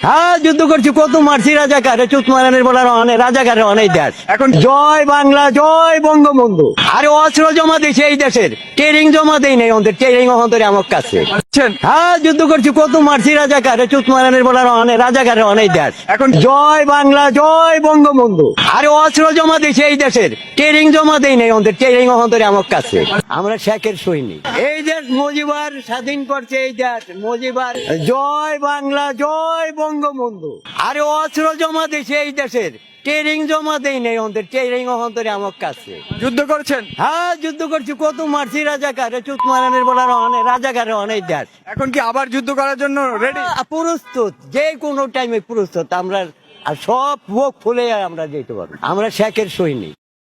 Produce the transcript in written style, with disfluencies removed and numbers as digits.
হ্যাঁ যুদ্ধ করছি, কত মারছি রাজাকার, চুত মারানের বলার অনেক রাজাকারের অনেক দেশ। এখন জয় বাংলা, জয় বঙ্গবন্ধু। আরে অস্ত্র জমা দিয়েছে এই দেশের, ট্রেনিং জমা দেয় নাই, ওদের ট্রেনিং অন্তরে আমার কাছে। হ্যাঁ যুদ্ধ করছি, কত মারছি রাজাকার, চুত মারানের বলার অনেক রাজাকারের অনেক দেশ। এখন জয় বাংলা, জয় বঙ্গবন্ধু। আরে অস্ত্র জমা দিয়েছে এই দেশের, ট্রেনিং জমা দেয় নাই, ওদের ট্রেনিং অন্তরে আমার কাছে। আমরা শেখের সৈনিক। এই দেশ মজিবার স্বাধীন করছে, এই দেশ মজিবার। জয় বাংলা, জয় বঙ্গবন্ধু। আরে অস্ত্র জমা দিয়েছে এই দেশের, ট্রেনিং জমা দেয় নাই, ওদের ট্রেনিং অন্তরে আমার কাছে। যুদ্ধ করছেন, হ্যাঁ যুদ্ধ করছি, কত মারছি রাজাকার, চুত মারানের বলার অনেক রাজাকারের অনেক দেশ। এখন কি আবার যুদ্ধ করার জন্য রেডি? প্রস্তুত, যে কোনো টাইমে প্রস্তুত আমরা। আর সব বুক ফুলে আমরা যেতে পারবো, আমরা শেখের সৈনিক।